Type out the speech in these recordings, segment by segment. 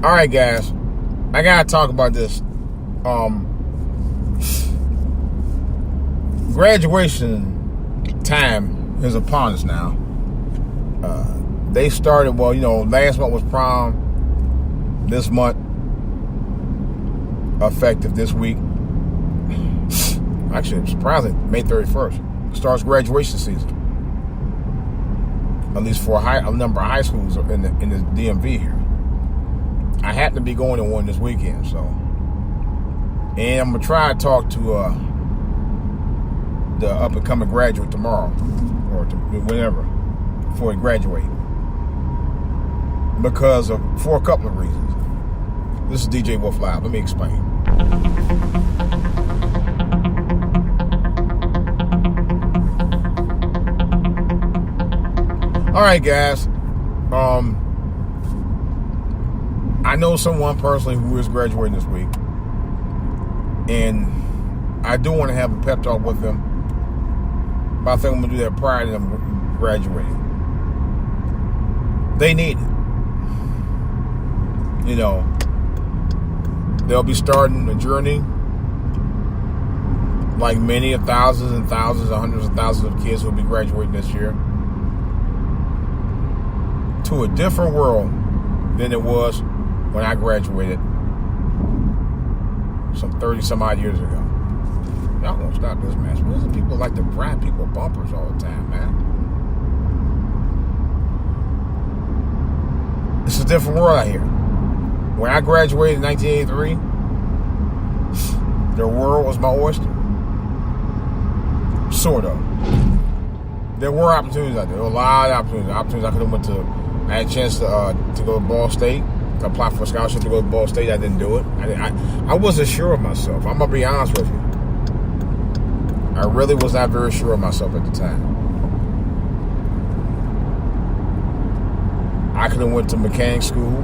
All right, guys. I gotta talk about this. Graduation time is upon us now. They started, last month was prom. This month, effective this week. Actually, surprising, May 31st starts graduation season. At least for a number of high schools in the DMV here. I happen to be going to one this weekend, so. And I'm going to try to talk to the up-and-coming graduate tomorrow, or whenever, before he graduate. For a couple of reasons. This is DJ Wolf Live. Let me explain. All right, guys. I know someone personally who is graduating this week, and I do want to have a pep talk with them. But I think I'm going to do that prior to them graduating. They need it. They'll be starting a journey like many of thousands and thousands, hundreds of thousands of kids who will be graduating this year, to a different world than it was when I graduated some 30 some odd years ago. Y'all gonna stop this mess. Why do people like to grab people bumpers all the time, man? It's a different world out here. When I graduated in 1983, the world was my oyster. Sort of. There were opportunities out there. There were a lot of opportunities. I could have went to. I had a chance to go to Ball State, to apply for a scholarship to go to Ball State. I didn't do it. I wasn't sure of myself. I'm gonna be honest with you. I really was not very sure of myself at the time. I could have went to mechanic school,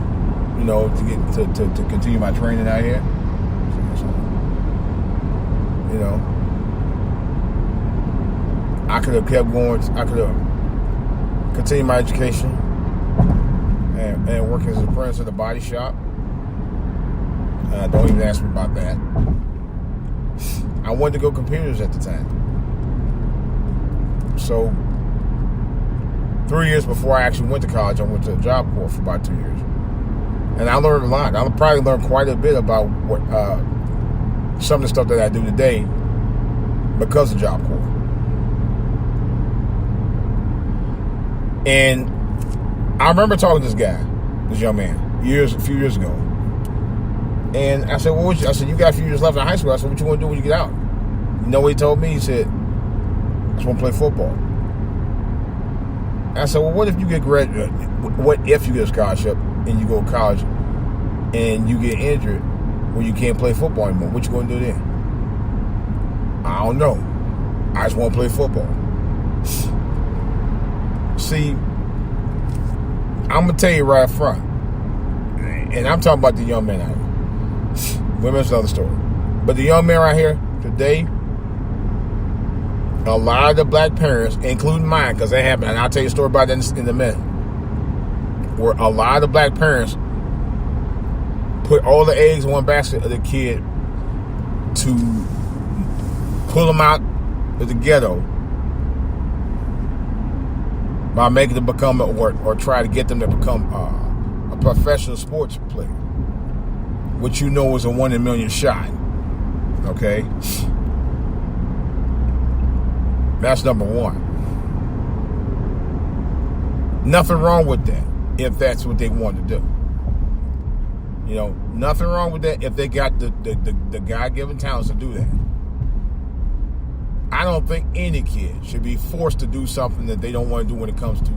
to continue my training out here. I could have kept going. I could have continued my education and working as an apprentice at a body shop. Don't even ask me about that. I wanted to go computers at the time. So 3 years before I actually went to college, I went to a job corps for about 2 years. And I learned a lot. I probably learned quite a bit about what some of the stuff that I do today because of job corps. And I remember talking to this young man, a few years ago. And I said, I said, you got a few years left in high school. I said, what you want to do when you get out? You know what he told me? He said, I just want to play football. I said, well, what if you get a scholarship and you go to college and you get injured when you can't play football anymore? What you going to do then? I don't know. I just want to play football. See, I'm going to tell you right up front, and I'm talking about the young men out here. Women's another story. But the young men right here today, a lot of the black parents, including mine, because they happen, and I'll tell you a story about that in a minute, where a lot of the black parents put all the eggs in one basket of the kid to pull them out of the ghetto by making them become, or try to get them to become a professional sports player, which is a 1 in a million shot. Okay? That's number one. Nothing wrong with that if that's what they want to do. Nothing wrong with that if they got the God-given talents to do that. I don't think any kid should be forced to do something that they don't want to do when it comes to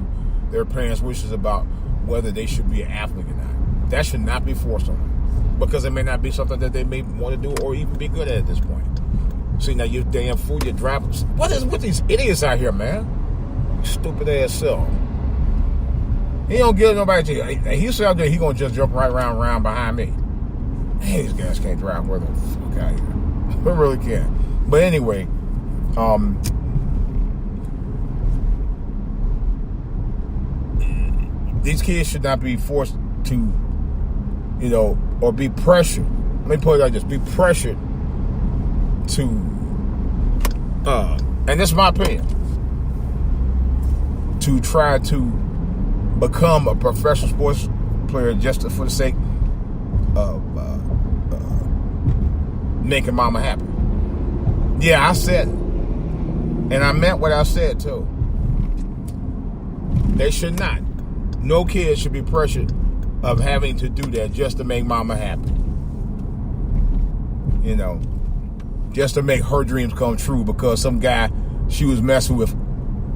their parents' wishes about whether they should be an athlete or not. That should not be forced on them, because it may not be something that they may want to do or even be good at this point. See, now you damn fool, you driving. What is with these idiots out here, man? Stupid ass self. He don't give nobody to you. He said out there he gonna just jump right around behind me. Man, these guys can't drive where the fuck out here. They really can't. But anyway, these kids should not be forced to or be pressured. Let me put it like this: be pressured to, and this is my opinion, to try to become a professional sports player just for the sake of making mama happy. Yeah, I said it. And I meant what I said too. They should not. No kid should be pressured of having to do that just to make mama happy. Just to make her dreams come true because some guy she was messing with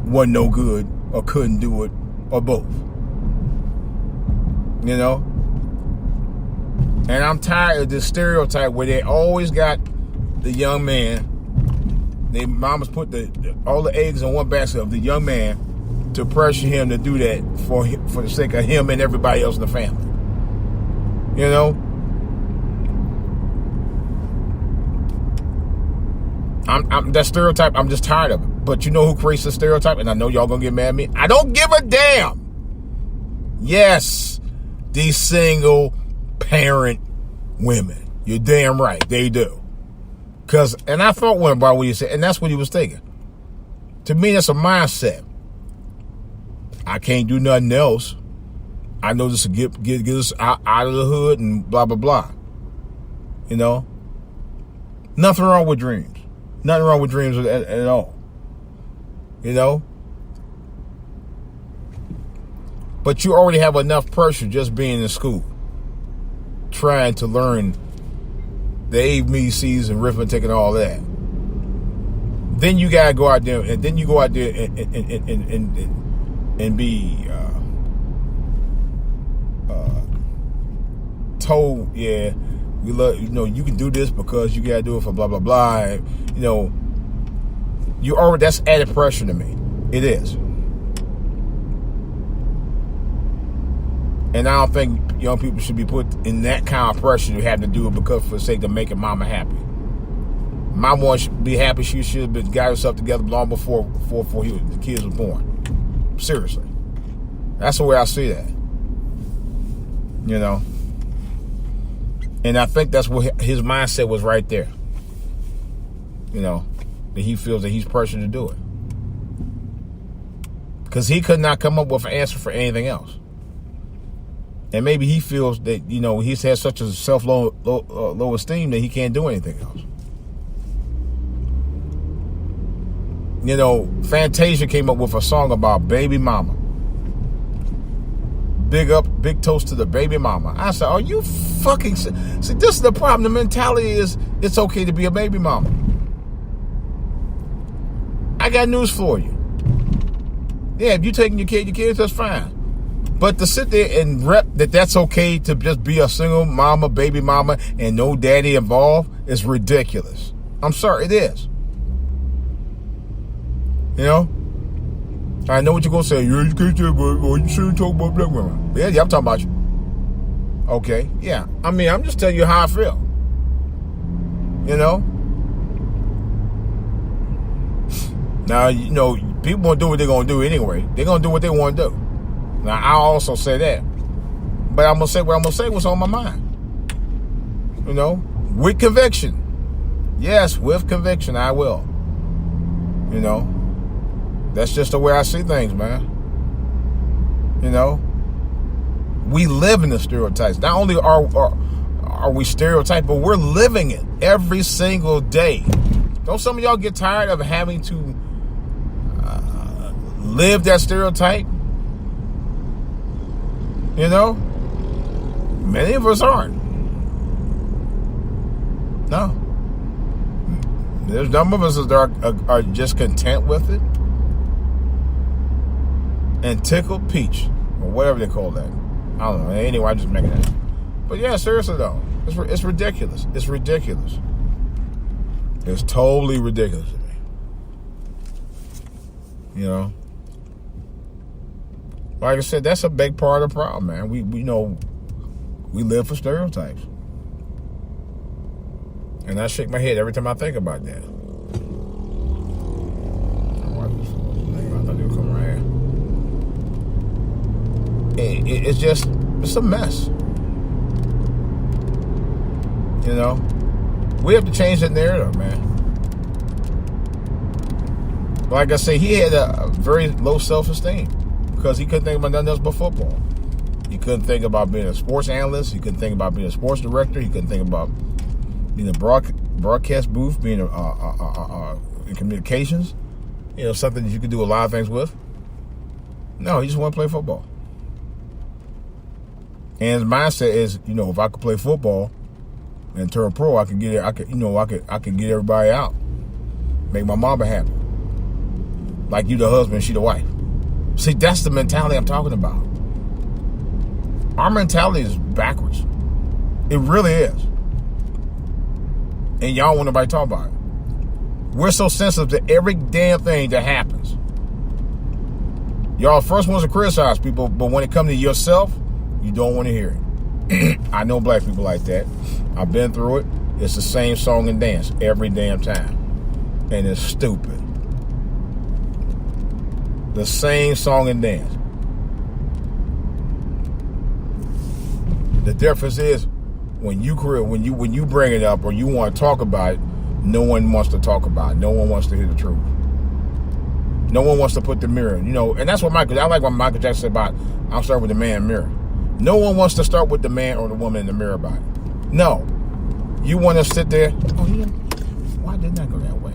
wasn't no good or couldn't do it or both. And I'm tired of this stereotype where they always got the young man. They mamas put all the eggs in one basket of the young man to pressure him to do that for the sake of him and everybody else in the family. I'm that stereotype. I'm just tired of it. But you know who creates the stereotype? And I know y'all gonna get mad at me. I don't give a damn. Yes, these single parent women. You're damn right. They do. And I thought one about what you said, and that's what he was thinking. To me, that's a mindset. I can't do nothing else. I know this will get us out of the hood and blah, blah, blah. Nothing wrong with dreams. Nothing wrong with dreams at all. But you already have enough pressure just being in school, trying to learn the ABCs and arithmetic and all that. Then you gotta go out there, and then you go out there and be told, yeah, we love, you can do this because you gotta do it for blah blah blah. And, that's added pressure to me. It is. And I don't think young people should be put in that kind of pressure to have to do it because for the sake of making mama happy. Mama wants to be happy. She should have got herself together long before the kids were born. Seriously. That's the way I see that. And I think that's what his mindset was right there. That he feels that he's pressured to do it. Because he could not come up with an answer for anything else. And maybe he feels that, he's had such a low esteem that he can't do anything else. Fantasia came up with a song about baby mama. Big toast to the baby mama. I said, are you fucking... See, this is the problem. The mentality is it's okay to be a baby mama. I got news for you. Yeah, if you're taking your kids, that's fine. But to sit there and rep that's okay to just be a single mama, baby mama, and no daddy involved is ridiculous. I'm sorry, it is. I know what you're going to say. You shouldn't talk about black women. Yeah, I'm talking about you. Okay, yeah. I'm just telling you how I feel. Now, people going to do what they're going to do anyway. They're going to do what they want to do. Now, I also say that. But I'm going to say what I'm going to say, what's on my mind. With conviction. Yes, with conviction, I will. That's just the way I see things, man. We live in the stereotypes. Not only are we stereotyped, but we're living it every single day. Don't some of y'all get tired of having to live that stereotype? Many of us aren't. No. There's some of us that are just content with it and tickled peach, or whatever they call that. I don't know. Anyway, I'm just making that up. But yeah, seriously though, it's ridiculous. It's ridiculous. It's totally ridiculous to me. Like I said, that's a big part of the problem, man. We live for stereotypes. And I shake my head every time I think about that. I thought they would come right here. It's a mess. You know, we have to change that narrative, man. Like I say, he had a very low self-esteem because he couldn't think about nothing else but football. He couldn't think about being a sports analyst. He couldn't think about being a sports director. He couldn't think about being a broadcast booth, being in communications. You know, something that you could do a lot of things with. No, he just wanted to play football. And his mindset is, you know, if I could play football and turn pro, I could get everybody out, make my mama happy. Like you the husband, she the wife. See, that's the mentality I'm talking about. Our mentality is backwards. It really is. And y'all want nobody to talk about it. We're so sensitive to every damn thing that happens. Y'all first ones to criticize people, but when it comes to yourself, you don't want to hear it. I know black people like that. I've been through it. It's the same song and dance every damn time. And it's stupid. The same song and dance. The difference is when you bring it up or you want to talk about it, no one wants to talk about it. No one wants to hear the truth. No one wants to put the mirror, you know, and that's what I like what Michael Jackson said about, I'll start with the man in the mirror. No one wants to start with the man or the woman in the mirror about it. No. You want to sit there, oh yeah, why didn't I go that way?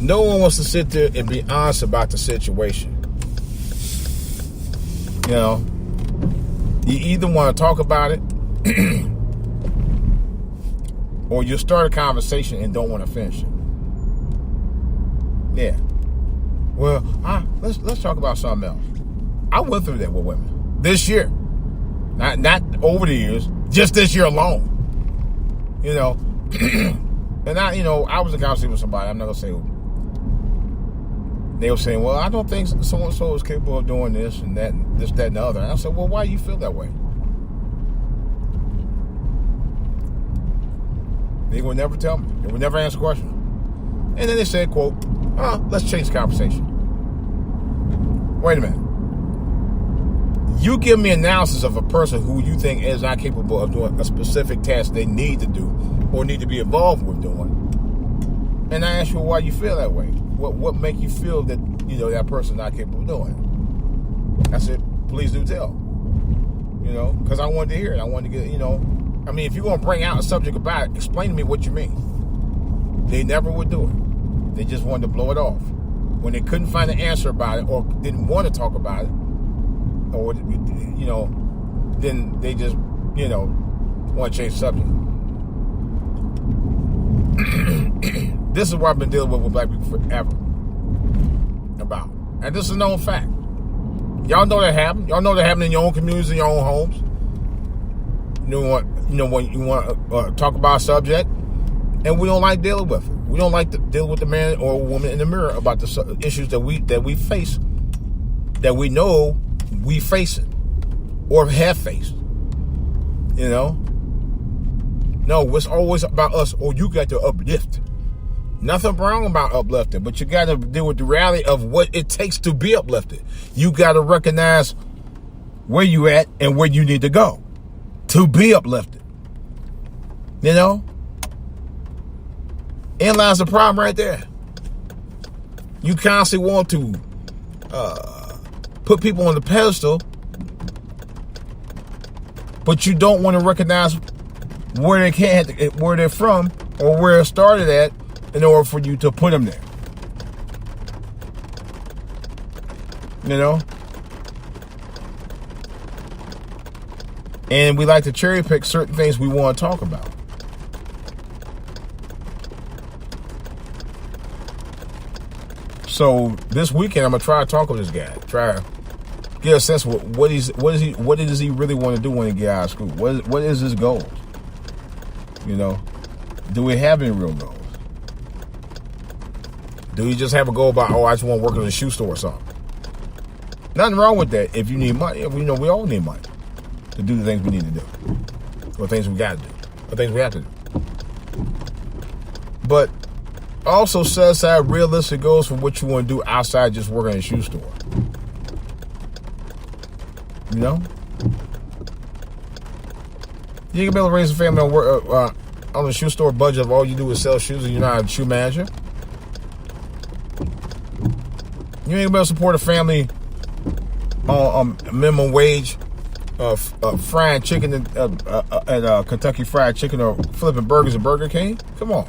No one wants to sit there and be honest about the situation. You know, you either want to talk about it or you start a conversation and don't want to finish it. Yeah. Well, let's talk about something else. I went through that with women this year, not over the years, just this year alone. You know, and I was in conversation with somebody. I'm not gonna say who. They were saying, well, I don't think so and so is capable of doing this and that, and this, that, and the other. And I said, well, why do you feel that way? They would never tell me. They would never answer the question. And then they said, quote, let's change the conversation. Wait a minute. You give me analysis of a person who you think is not capable of doing a specific task they need to do or need to be involved with doing. And I ask you why you feel that way. What make you feel that, you know, that person's not capable of doing it? I said, please do tell. You know, because I wanted to hear it. I wanted to get, you know, I mean, if you're going to bring out a subject about it, explain to me what you mean. They never would do it. They just wanted to blow it off. When they couldn't find an answer about it or didn't want to talk about it, or, you know, then they just, you know, want to change the subject. This is what I've been dealing with black people forever about. And this is a known fact. Y'all know that happened. Y'all know that happened in your own communities, in your own homes. When you want to talk about a subject, and we don't like dealing with it. We don't like to deal with the man or woman in the mirror about the issues that we face, that we know we face it or have faced. You know? No, it's always about us, or you got to uplift. Nothing wrong about uplifting, but you got to deal with the reality of what it takes to be uplifted. You got to recognize where you at and where you need to go to be uplifted. You know? And lies the problem right there. You constantly want to put people on the pedestal, but you don't want to recognize where they're from or where it started at in order for you to put them there. You know? And we like to cherry pick certain things we want to talk about. So this weekend I'm gonna try to talk with this guy. Try to get a sense of what does he really want to do when he get out of school? What is his goals? You know? Do we have any real goals? Do you just have a goal about, I just want to work in a shoe store or something? Nothing wrong with that if you need money. We all need money to do the things we need to do. Or things we got to do. Or things we have to do. But also set aside realistic goals for what you want to do outside just working in a shoe store. You know? You ain't gonna be able to raise a family on a shoe store budget if all you do is sell shoes and you're not a shoe manager. You ain't gonna be able to support a family on minimum wage, frying chicken at Kentucky Fried Chicken or flipping burgers at Burger King. Come on.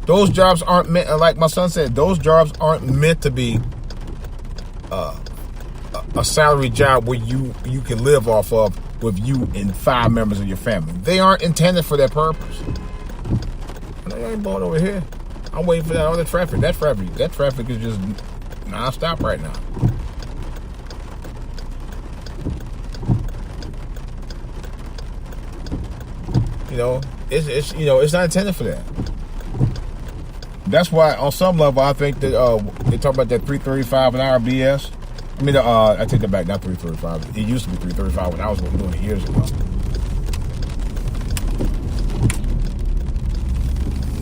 Those jobs aren't meant, like my son said, those jobs aren't meant to be a salary job where you can live off of with you and 5 members of your family. They aren't intended for that purpose. I ain't going over here. I'm waiting for that other traffic. That traffic is just non-stop right now. You know, it's not intended for that. That's why, on some level, I think that they talk about that $3.35 an hour BS. I mean, I take that back. Not $3.35. It used to be $3.35 when I was doing it years ago.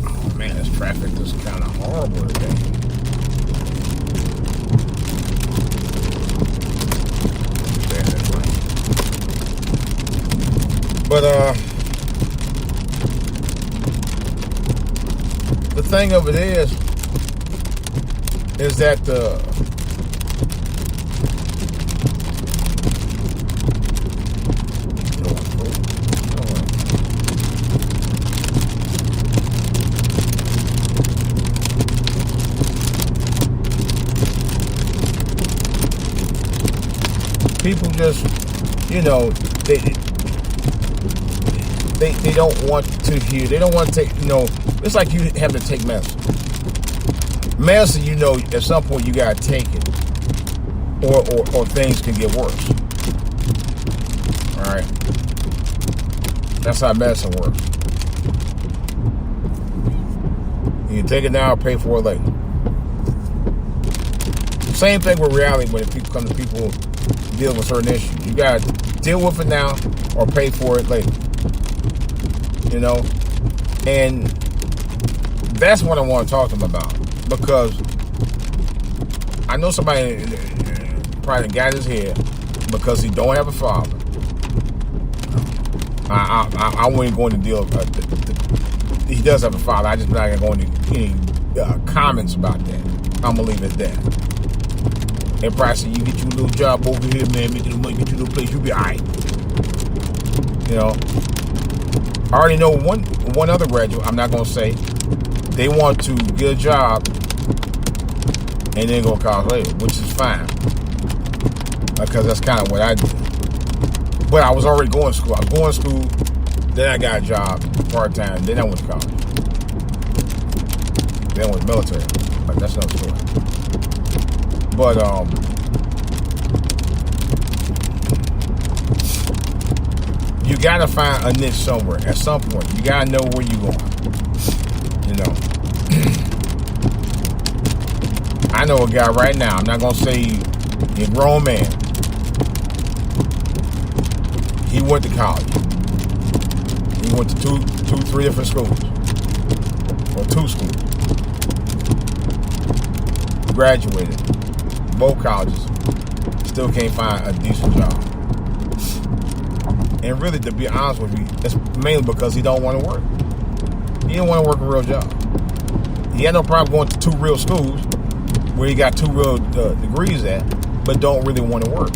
Oh man, this traffic is kind of horrible today. But the thing of it is that people just, they don't want to hear. They don't want to take. It's like you have to take medicine. Medicine, at some point you gotta take it, or things can get worse. All right, that's how medicine works. You can take it now, or pay for it later. Same thing with reality when people come to people deal with certain issues. You gotta deal with it now, or pay for it later. And that's what I want to talk to them about, because I know somebody probably got his head because he don't have a father. I wouldn't go into deal. He does have a father. I just not gonna go into any comments about that. I'm gonna leave it at that. They probably say, you get you a little job over here, man. Get you a little place. You'll be all right. I already know one other graduate, I'm not going to say, they want to get a job and then go to college later, which is fine. Because that's kind of what I did. But I was already going to school. I was going to school, then I got a job part-time, then I went to college. Then I went to military. But that's another story. But, you gotta find a niche somewhere at some point. You gotta know where you're going. I know a guy right now. I'm not gonna say he's a grown man. He went to college. He went to three different schools, or 2 schools. Graduated, both colleges. Still can't find a decent job. And really, to be honest with you, it's mainly because he don't want to work. He didn't want to work a real job. He had no problem going to 2 real schools where he got 2 real degrees at, but don't really want to work.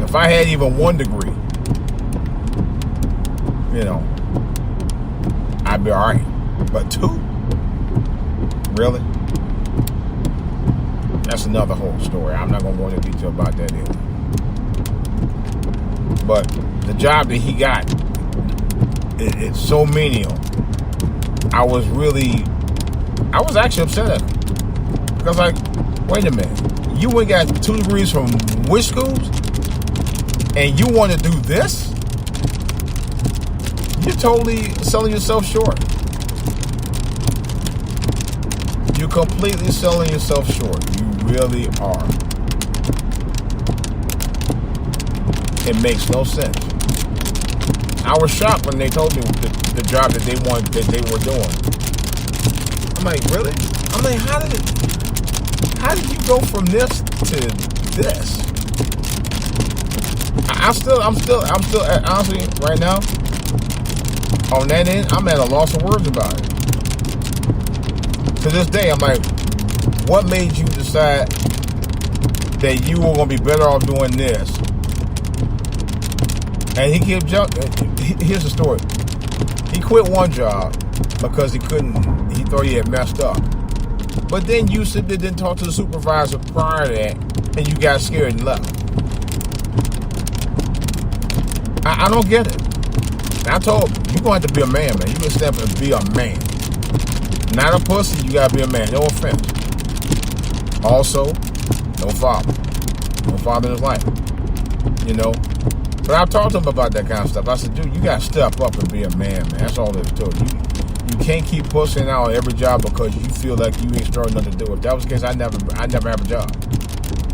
If I had even 1 degree, I'd be all right. But 2? Really? That's another whole story. I'm not going to go into detail about that either. But the job that he got, it's so menial. I was actually upset at him. Because wait a minute. You went got 2 degrees from which schools? And you want to do this? You're totally selling yourself short. You're completely selling yourself short. You really are. It makes no sense. I was shocked when they told me the job that they were doing. I'm like, really? I'm like, how did you go from this to this? I'm still, honestly, right now, on that end, I'm at a loss of words about it. To this day, I'm like, what made you decide that you were going to be better off doing this? And he kept jumping. Here's the story. He quit one job because he thought he had messed up. But then you said they didn't talk to the supervisor prior to that, and you got scared and left. I don't get it. And I told him, you're going to have to be a man, man. You're going to step up and be a man. Not a pussy, you got to be a man. No offense. Also, no father. No father in his life. You know? But I talked to him about that kind of stuff. I said, dude, you got to step up and be a man, man. That's all there is to it. You can't keep pushing out every job because you feel like you ain't strong enough to do it. If that was the case, I'd never have a job.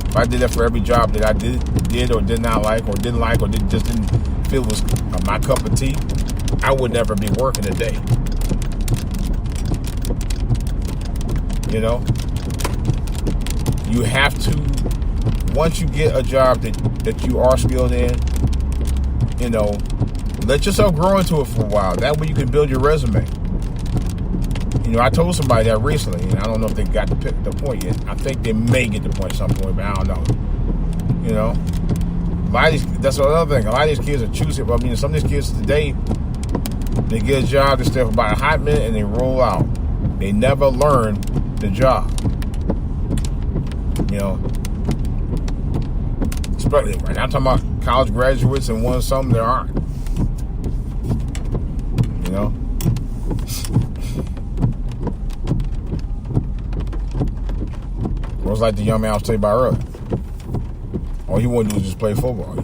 If I did that for every job that I did or did not like or didn't like or just didn't feel was my cup of tea, I would never be working a day. You know? You have to, once you get a job that you are skilled in, you know, let yourself grow into it for a while. That way you can build your resume. You know, I told somebody that recently, and I don't know if they got the point yet. I think they may get the point at some point, but I don't know. You know? A lot of these, that's another thing. A lot of these kids are choosing. I mean, some of these kids today, they get a job, they stay for about a hot minute, and they roll out. They never learn the job. You know? Especially right now, I'm talking about college graduates and some there aren't. You know? It was like the young man I was telling you about earlier. All he wanted to do was just play football.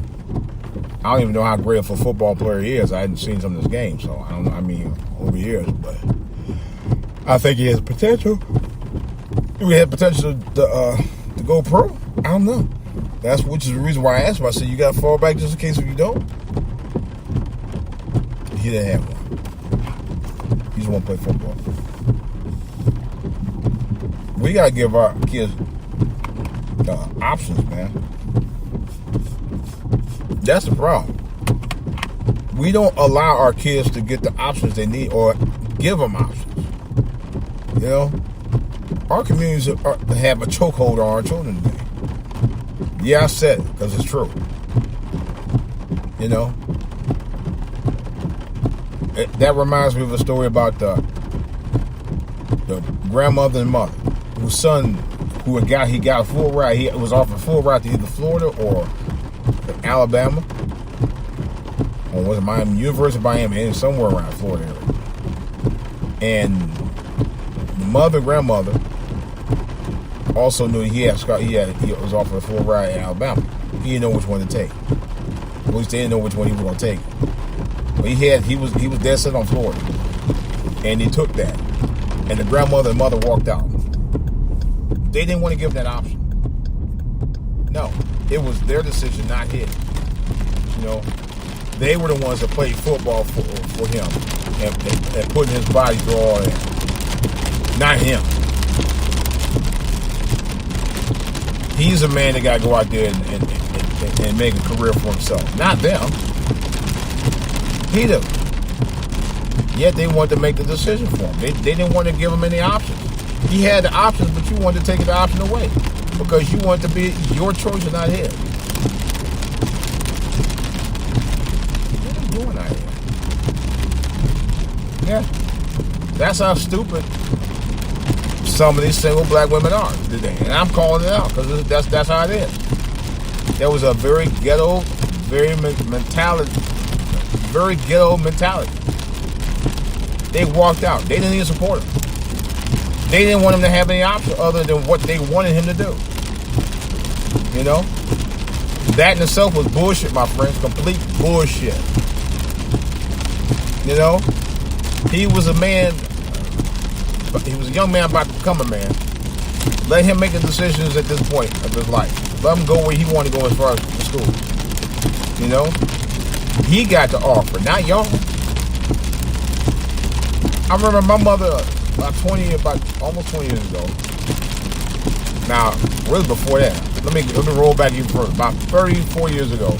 I don't even know how great of a football player he is. I hadn't seen some of his games, so I don't know. I mean, over years, but I think he has potential. He had potential to go pro. I don't know. Which is the reason why I asked him. I said, you got to fall back just in case if you don't? He didn't have one. He just want to play football. We got to give our kids options, man. That's the problem. We don't allow our kids to get the options they need or give them options. You know? Our communities have a chokehold on our children today. Yeah, I said it because it's true. You know? That reminds me of a story about the grandmother and mother whose son, he got a full ride. He was offered a full ride to either Florida or Alabama, or was it Miami, University of Miami, and somewhere around Florida area. And the grandmother, also knew he was offered a full ride in Alabama. He didn't know which one to take. At least they didn't know which one he was going to take. But he was dead set on Florida, and he took that. And the grandmother and mother walked out. They didn't want to give him that option. No, it was their decision, not his. You know, they were the ones that played football for him and putting his body through all that. Not him. He's a man that got to go out there and make a career for himself. Not them. He did. Yet they wanted to make the decision for him. They didn't want to give him any options. He had the options, but you wanted to take the option away because you wanted to be your choice and not his. What are you doing out here? Yeah. That's how stupid some of these single black women are today. And I'm calling it out because that's how it is. There was a very ghetto mentality. They walked out. They didn't even support him. They didn't want him to have any option other than what they wanted him to do. You know? That in itself was bullshit, my friends. Complete bullshit. You know? He was a man. He was a young man about to become a man. Let him make the decisions at this point of his life. Let him go where he wanted to go as far as the school. You know? He got the offer, not y'all. I remember my mother about almost 20 years ago. Now, really before that, let me roll back even further. About 34 years ago,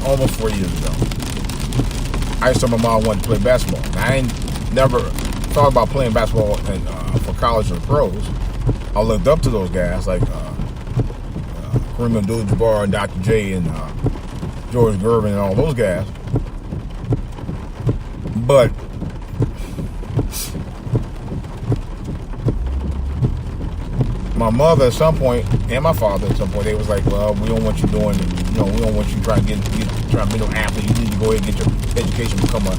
almost 4 years ago. I used to tell my mom I wanted to play basketball. I ain't never thought about playing basketball for college or pros. I looked up to those guys like Kareem Abdul-Jabbar and Dr. J and George Gervin and all those guys. But my mother at some point and my father at some point, they was like, well, we don't want you doing, we don't want you trying to be no athlete. You need to go ahead and get your education, become a,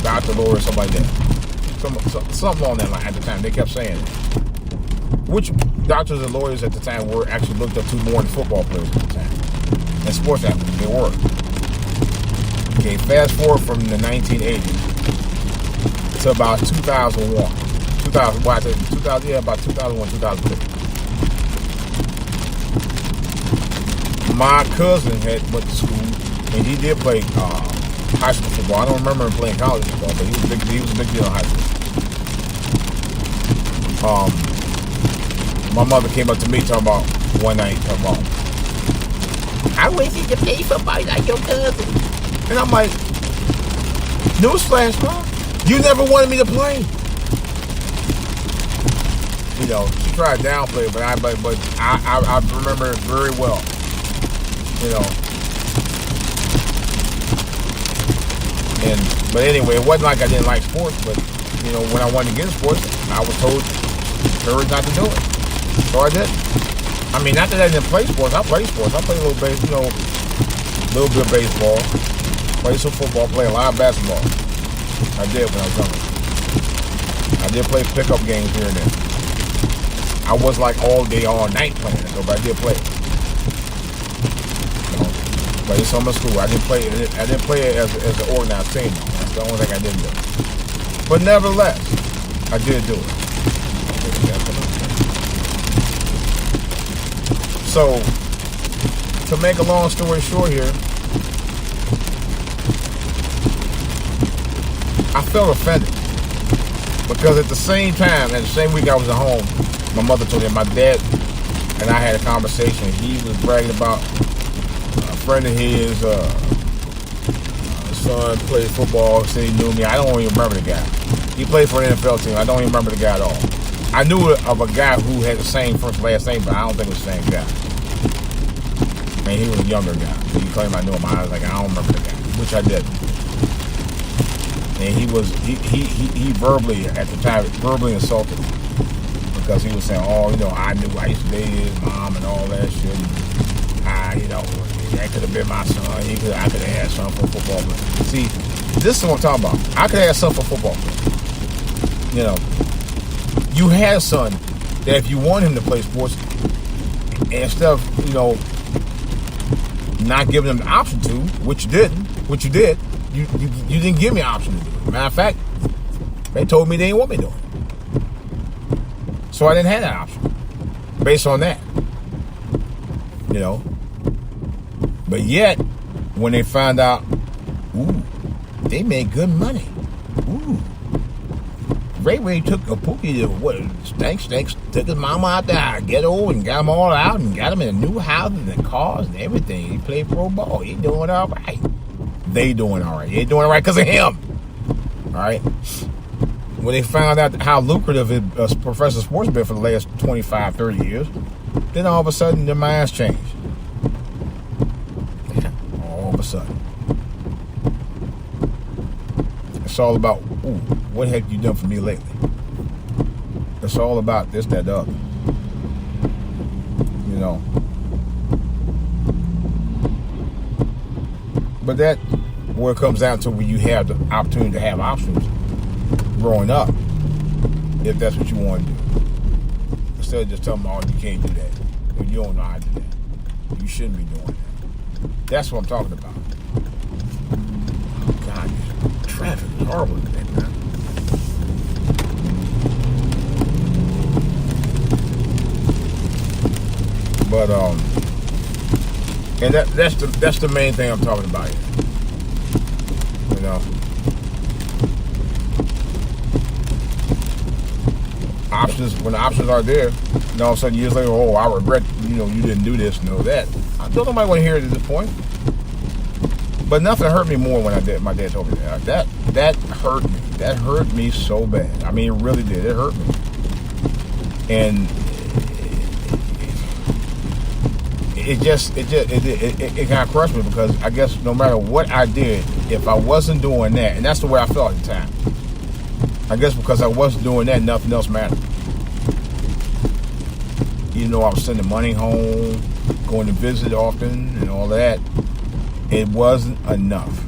doctor, lawyer, something like that. Something on that line at the time. They kept saying it. Which doctors and lawyers at the time were actually looked up to more than football players at the time. And sports athletes, they were. Okay, fast forward from the 1980s to about 2001. 2000, about 2001, 2002. My cousin went to school, and he did play high school football. I don't remember him playing college football, but he was a big deal in high school. My mother came up to me talking about I wish you could play somebody like your cousin. And I'm like, newsflash, Mom, you never wanted me to play. She tried to downplay it, but I remember it very well. But anyway, it wasn't like I didn't like sports, but when I wanted to get in sports, I was encouraged not to do it. So I did. I mean, not that I didn't play sports. I played sports. I played a little bit of baseball, played some football, played a lot of basketball. I did when I was younger. I did play pickup games here and there. I was like all day, all night playing it, but I did play it. Played summer school. I didn't play it as an organized team. That's the only thing I didn't do. But nevertheless, I did do it. So, to make a long story short here, I felt offended because at the same time, at the same week I was at home, my mother told me my dad and I had a conversation. He was bragging about a friend of his son played football, said he knew me. I don't even remember the guy. He played for an NFL team. I don't even remember the guy at all. I knew of a guy who had the same first last name, but I don't think it was the same guy. And he was a younger guy. He claimed I knew him. I was like, I don't remember the guy, which I didn't. And he verbally, at the time, verbally insulted me because he was saying, I used to date his mom and all that shit. And, that could have been my son. I could have had something for football. But see, this is what I'm talking about. I could have had something for football. You had a son that if you want him to play sports, and instead of, not giving him the option to, which you did, you didn't give me an option to do it. Matter of fact, they told me they didn't want me doing it. So I didn't have that option based on that. But yet, when they found out, they made good money. Ray took a Pookie to Stanks, took his mama out there, ghetto, and got them all out and got them in a new house and cars and everything. He played pro ball. He doing all right. They doing all right. They doing all right because of him. All right. When they found out how lucrative professional sports been for the last 25, 30 years, then all of a sudden their minds changed. Yeah, all of a sudden. It's all about, what have you done for me lately? It's all about this, that, the other. But that, where it comes down to when you have the opportunity to have options growing up, if that's what you want to do. Instead of just telling them, you can't do that. Or you don't know how to do that. You shouldn't be doing that. That's what I'm talking about. God, traffic is horrible today, man. But and that's the main thing I'm talking about here. the options are there, and all of a sudden years later, oh, I regret, you didn't do this, that. I don't nobody want to hear it at this point. But nothing hurt me more when my dad told me that. That hurt me. That hurt me so bad. I mean, it really did. It hurt me. And it kind of crushed me, because I guess no matter what I did, if I wasn't doing that, and that's the way I felt at the time. I guess because I wasn't doing that, nothing else mattered. I was sending money home, going to visit often, and all that. It wasn't enough.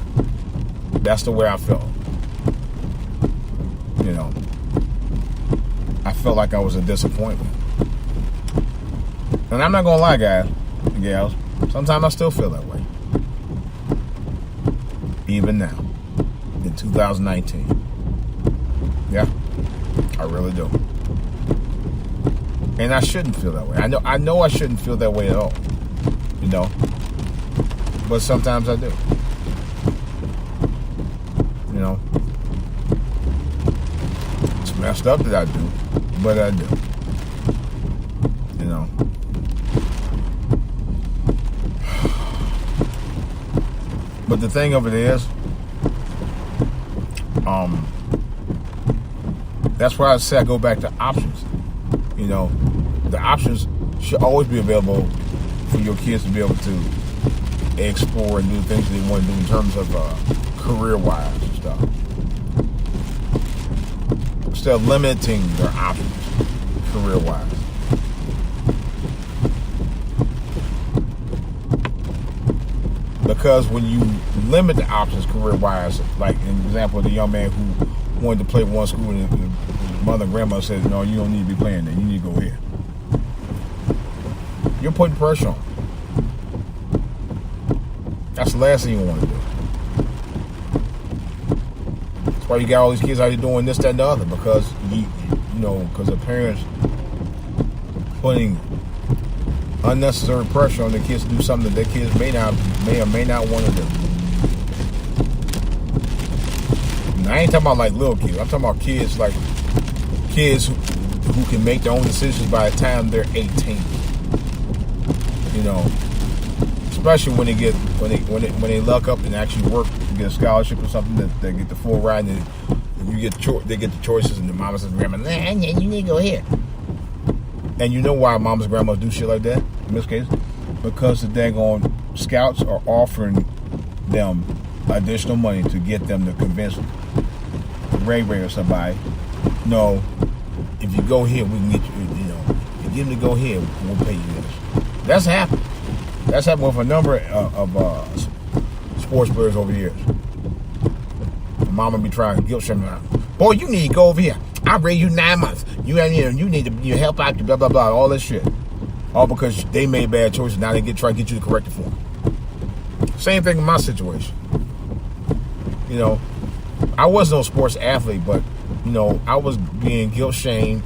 That's the way I felt. I felt like I was a disappointment. And I'm not going to lie, guys and gals. Sometimes I still feel that way. Even now. In 2019. Yeah. I really do. And I shouldn't feel that way. I know I shouldn't feel that way at all. But sometimes I do. It's messed up that I do, but I do. But the thing of it is, that's why I say I go back to options. The options should always be available for your kids to be able to explore and do things they want to do in terms of career-wise and stuff. Instead of limiting their options career-wise. Because when you limit the options career-wise, like an example, the young man who wanted to play one school and his mother and grandmother said, no, you don't need to be playing there. You need to go here. You're putting pressure on. That's the last thing you want to do. That's why you got all these kids out here doing this, that, and the other, because because the parents putting unnecessary pressure on the kids to do something that their kids may or may not want to do. And I ain't talking about like little kids. I'm talking about kids who can make their own decisions by the time they're 18. Especially when they luck up and actually work to get a scholarship or something, that they get the full ride, and they get the choices, and the mama says, grandma, nah, you need to go here. And you know why mamas and grandmas do shit like that in this case? Because the daggone scouts are offering them additional money to get them to convince Ray or somebody, no, if you go here, we can get you, if you get them to go here, we'll pay you this. That's happened. That's happened with a number of sports players over the years. Mama be trying to guilt shame them. Boy, you need to go over here. I raised you 9 months. You need to help out, blah, blah, blah, all this shit. All because they made bad choices. Now they try to get you to correct it for them. Same thing in my situation. I was no sports athlete, but, I was being guilt shamed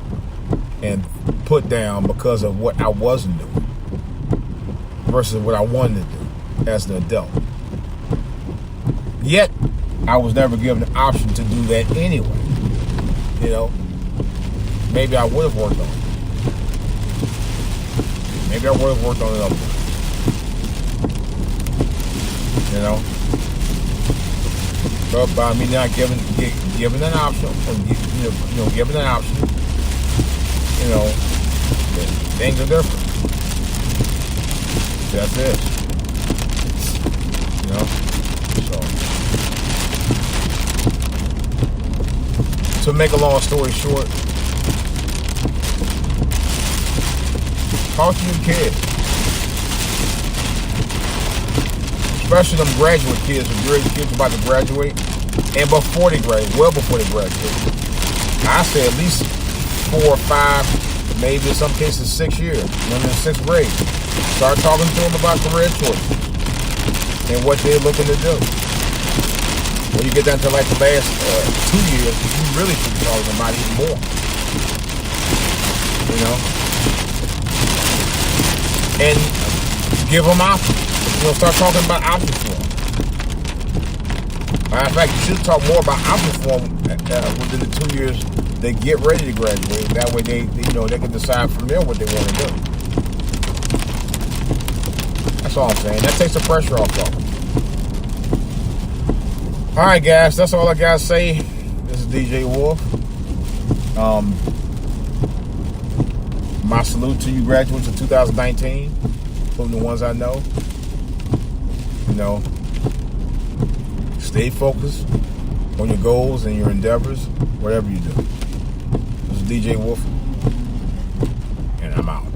and put down because of what I wasn't doing versus what I wanted to do as an adult. Yet, I was never given the option to do that anyway. Maybe I would have worked on it. Maybe I would have worked on it up there. But by me not given an option, given an option, things are different. That's it. So to make a long story short, talk to your kids, especially them graduate kids who kids about to graduate, and before they graduate, well before they graduate. I say at least 4 or 5, maybe in some cases 6 years, when they're in 6th grade. Start talking to them about career choices and what they're looking to do. When you get down to like the last 2 years, you really should be talking about even more. And give them options. Start talking about options for them. Matter of fact, you should talk more about options for them within the 2 years they get ready to graduate. That way they can decide from there what they want to do. That's all I'm saying. That takes the pressure off of them. All right, guys, that's all I got to say. This is DJ Wolf. My salute to you graduates of 2019, including the ones I know. Stay focused on your goals and your endeavors, whatever you do. This is DJ Wolf, and I'm out.